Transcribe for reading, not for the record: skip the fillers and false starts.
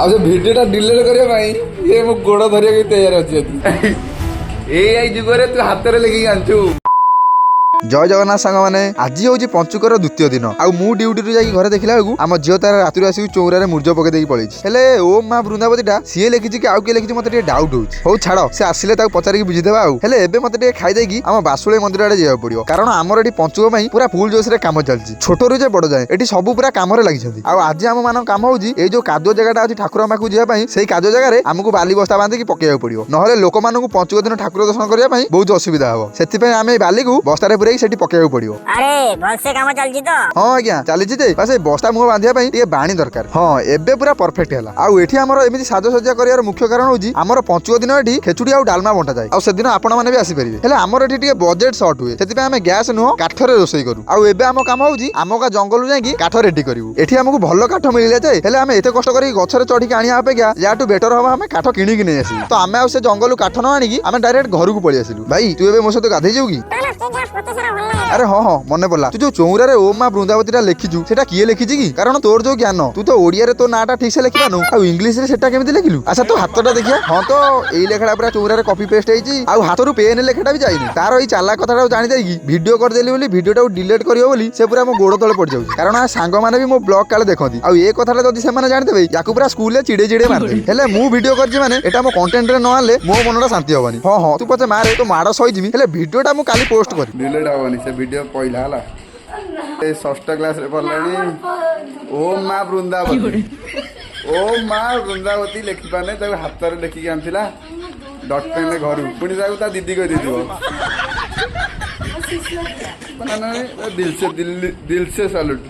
ଆଉ ସେ ଭିଡିଓଟା ଡିଲିଟ୍ କରିବା ପାଇଁ ଇଏ ମୋ ଗୋଡ଼ ଧରିବାକୁ ତૈୟାର ଅଛି। ଏଇ ଯୁଗରେ ତୁ ହାତରେ ଲେଖିକି ଆଣିଛୁ। जय जगन्नाथ सांग मैंने आज हूँ पंचुकर द्वितीय दिन आउ मु ड्यूटी जाकि घरे देखला आम झील तार राति आसिक चौरारे मूर्ज पकई पड़ी हेले ओम माँ वृंदावतीटा सी लिखी कि आउ किए लिखी मत डाउट हो छाड़ से आसिले पचारिक बुझीदेवा हेले एबे मते खाईदेकी आम बासुळे मंदिर आड़े जावाक पड़ो कारण आमर ये पंचुक पूरा फुल जोश रे काम चलती छोटू जे बड़ जाए ये सब पूरा कम लगी आज आम मान कम हूँ ये जो कादुआ जगह अच्छी ठाकुर पाखु जावाई से कादुआ जगह आमको बाली बस्ता बांधिकी पकेवाक पड़ो ना लोक मानू पंचुक दिन ठाकुर दर्शन करने बहुत असुविधा हम से बाली को बस्तार सेठी पकेवाक पड़ो। अरे भलसे काम चलछि तो हाँ आज्ञा चली जे बस बस्ता मुह बांधिया टे बाणी दरकार हाँ एबे पूरा परफेक्ट है आउ एठी हमर एमिति साजसज्जा करियार मुख्य कारण होची हमर पंचुक दिन एठी खेचुड़ी आउ डालमा बंटा जाए आउ सेदिन आपण माने भी आसी परिबे हेले हमर एठी टे बजेट शॉर्ट हुए सेति हमें गैस नुह काठरे रोसई करू आउ एबे हम काम होची आमका जंगल जाई काठ रेडी करिवु एठी हमकु भलो काठ मिलिले जाए हेले हमें एते कष्ट करी गछरे चढ़ी आनिया अपेक्षा याटू बेटर हवा हमें काठ किणी कि नै आसी तो हमें आउ से जंगल काठ न आनी कि हमें डायरेक्ट घर को पळि आसिलु भाई तू एबे मो सहित गाधै जाऊ की अरे हाँ हाँ मन पड़ा तू जो चौरारे ओम माँ वृंदावती लिखिचु सेटा किए लिखिची कि कारण तोर जो ज्ञान तू तो ओडिया रे तो नाटा ठीक से लिखि पानु आ इंग्लिश रे सेटा केमिति लिखिलु अच्छा तो हातटा देखिया हाँ तो एई लेखाटा पूरा चौरारे कॉपी पेस्ट हेची आ हातरु पेन लेखाटा भी जाइनी तार एई चाला कथाटा जानि देई कि वीडियो कर देली बोली वीडियोटा डिलीट करियो बोली से पूरा मो गोड़ तळे पड़ जाउची कारण आ सांग माने भी मो ब्लॉग काले देखंती आ ए कथाटा जदी से माने जानि देबे याकु पूरा स्कूल ले चिड़े चिड़े मार देबे हेले मु वीडियो करजी माने एटा मो कंटेंट रे न आले मो मनटा शांति होबनी हाँ हाँ तू पछे मारे तो माड़ सही जिमी हेले वीडियोटा मु काली पोस्ट करी डिलीट होबनी से वीडियो पहिला हला ए षष्ठ क्लास रे पढ़लानी ओम माँ वृंदावती ओम माँ वृंदावती लिखि पाने ताको हाथ रे लिखिकी आनथिला डॉट पेन रे घर पुणी ताको ता दीदी कहि दिथिबो दिल से सैल्यूट।